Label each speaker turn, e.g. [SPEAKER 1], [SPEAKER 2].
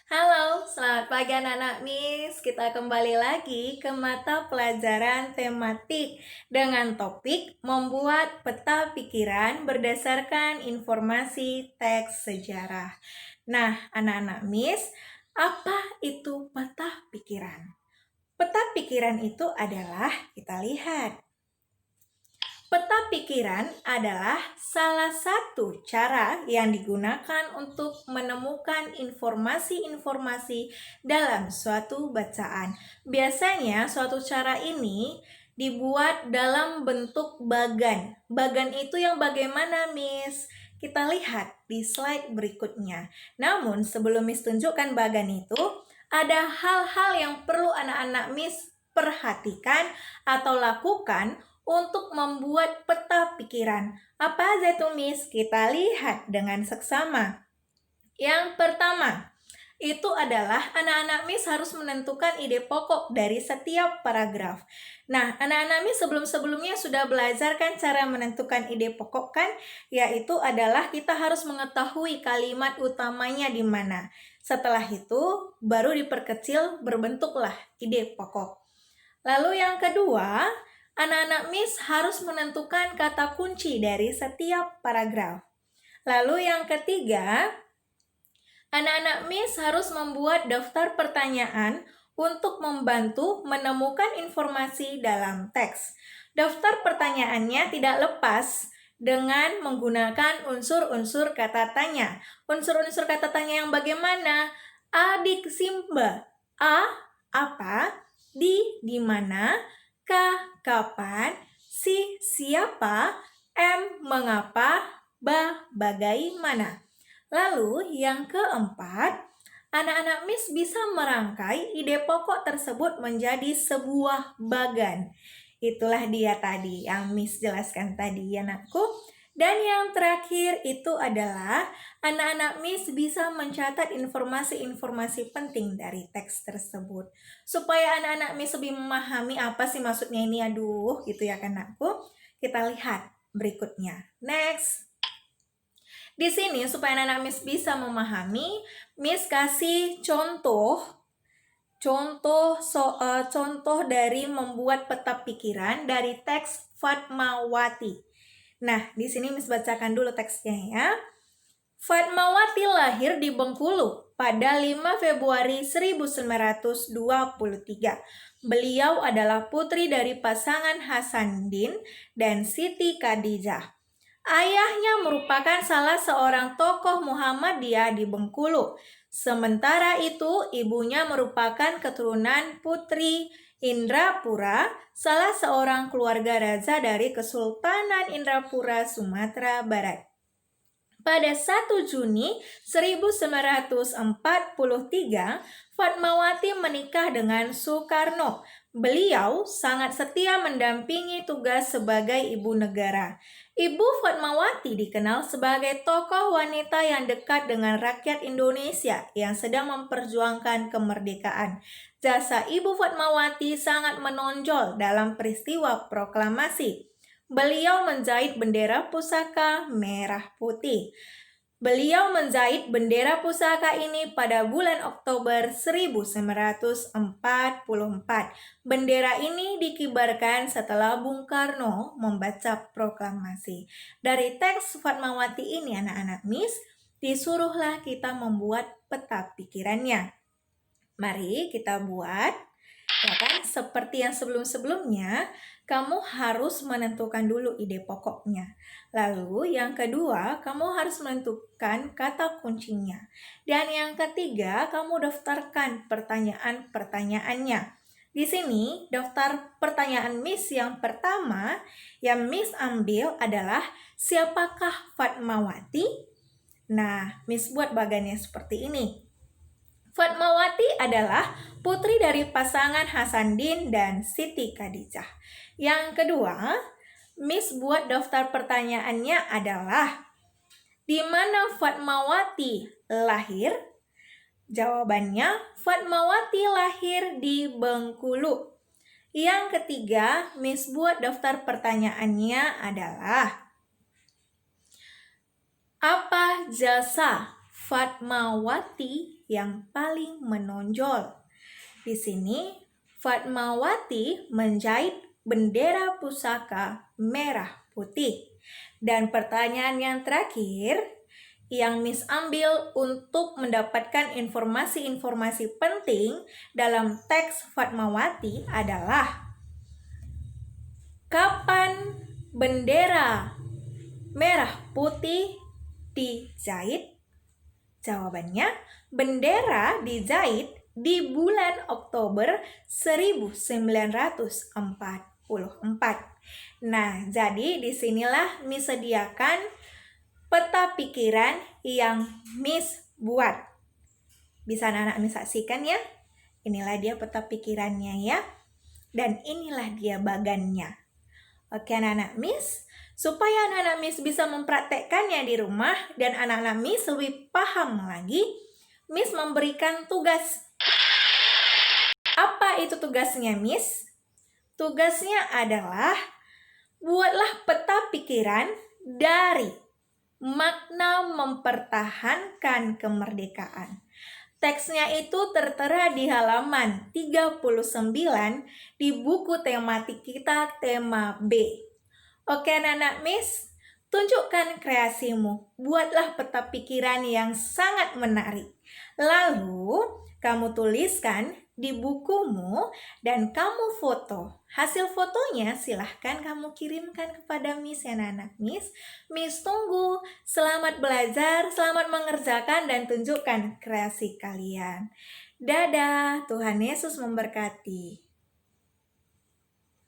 [SPEAKER 1] Halo, selamat pagi anak-anak Miss. Kita kembali lagi ke mata pelajaran tematik dengan topik membuat peta pikiran berdasarkan informasi teks sejarah. Nah, anak-anak Miss, apa itu peta pikiran? Peta pikiran itu adalah, kita lihat, peta pikiran adalah salah satu cara yang digunakan untuk menemukan informasi-informasi dalam suatu bacaan. Biasanya suatu cara ini dibuat dalam bentuk bagan. Bagan itu yang bagaimana, Miss? Kita lihat di slide berikutnya. Namun sebelum Miss tunjukkan bagan itu, ada hal-hal yang perlu anak-anak Miss perhatikan atau lakukan untuk membuat peta pikiran. Apa aja itu, Miss? Kita lihat dengan seksama. Yang pertama, itu adalah anak-anak Miss harus menentukan ide pokok dari setiap paragraf. Nah, anak-anak Miss sebelum-sebelumnya sudah belajar kan cara menentukan ide pokok kan? Yaitu adalah kita harus mengetahui kalimat utamanya di mana. Setelah itu, baru diperkecil berbentuklah ide pokok. Lalu yang kedua, anak-anak Miss harus menentukan kata kunci dari setiap paragraf. Lalu yang ketiga, anak-anak Miss harus membuat daftar pertanyaan untuk membantu menemukan informasi dalam teks. Daftar pertanyaannya tidak lepas dengan menggunakan unsur-unsur kata tanya. Unsur-unsur kata tanya yang bagaimana? Adik Simba. A, apa? Di mana? K, kapan? Si, siapa? M, mengapa? Bagaimana? Lalu yang keempat, anak-anak Miss bisa merangkai ide pokok tersebut menjadi sebuah bagan. Itulah dia tadi yang Miss jelaskan tadi ya anakku. Dan yang terakhir itu adalah anak-anak Miss bisa mencatat informasi-informasi penting dari teks tersebut. Supaya anak-anak Miss lebih memahami apa sih maksudnya ini, aduh gitu ya kan anakku. Kita lihat berikutnya. Next. Di sini supaya anak-anak Miss bisa memahami, Miss kasih contoh dari membuat peta pikiran dari teks Fatmawati. Nah, di sini Miss bacakan dulu teksnya ya. Fatmawati lahir di Bengkulu pada 5 Februari 1923. Beliau adalah putri dari pasangan Hasanuddin dan Siti Khadijah. Ayahnya merupakan salah seorang tokoh Muhammadiyah di Bengkulu. Sementara itu, ibunya merupakan keturunan Putri Indrapura, salah seorang keluarga raja dari Kesultanan Indrapura, Sumatera Barat. Pada 1 Juni 1943, Fatmawati menikah dengan Soekarno. Beliau sangat setia mendampingi tugas sebagai ibu negara. Ibu Fatmawati dikenal sebagai tokoh wanita yang dekat dengan rakyat Indonesia yang sedang memperjuangkan kemerdekaan. Jasa Ibu Fatmawati sangat menonjol dalam peristiwa proklamasi. Beliau menjahit bendera pusaka merah putih. Beliau menjahit bendera pusaka ini pada bulan Oktober 1944. Bendera ini dikibarkan setelah Bung Karno membaca proklamasi. Dari teks Fatmawati ini anak-anak Miss, disuruhlah kita membuat peta pikirannya. Mari kita buat. Ya kan, seperti yang sebelum-sebelumnya, kamu harus menentukan dulu ide pokoknya. Lalu yang kedua, kamu harus menentukan kata kuncinya. Dan yang ketiga, kamu daftarkan pertanyaan-pertanyaannya. Di sini, daftar pertanyaan Miss yang pertama yang Miss ambil adalah siapakah Fatmawati? Nah, Miss buat bagannya seperti ini. Fatmawati adalah putri dari pasangan Hasanuddin dan Siti Khadijah. Yang kedua, Miss buat daftar pertanyaannya adalah di mana Fatmawati lahir? Jawabannya, Fatmawati lahir di Bengkulu. Yang ketiga, Miss buat daftar pertanyaannya adalah apa jasa Fatmawati yang paling menonjol. Di sini, Fatmawati menjahit bendera pusaka merah putih. Dan pertanyaan yang terakhir yang Miss ambil untuk mendapatkan informasi-informasi penting dalam teks Fatmawati adalah kapan bendera merah putih dijahit? Jawabannya, bendera dijahit di bulan Oktober 1944. Nah, jadi disinilah Miss sediakan peta pikiran yang Miss buat. Bisa anak-anak Miss saksikan ya. Inilah dia peta pikirannya ya. Dan inilah dia bagannya. Oke anak-anak Miss, supaya anak-anak Miss bisa mempraktekkannya di rumah dan anak-anak Miss lebih paham lagi, Miss memberikan tugas. Apa itu tugasnya Miss? Tugasnya adalah buatlah peta pikiran dari makna mempertahankan kemerdekaan. Teksnya itu tertera di halaman 39 di buku tematik kita, tema B. Oke anak-anak Miss, tunjukkan kreasimu. Buatlah peta pikiran yang sangat menarik. Lalu, kamu tuliskan di bukumu dan kamu foto. Hasil fotonya silahkan kamu kirimkan kepada Miss ya anak-anak Miss. Miss tunggu. Selamat belajar, selamat mengerjakan dan tunjukkan kreasi kalian. Dadah, Tuhan Yesus memberkati.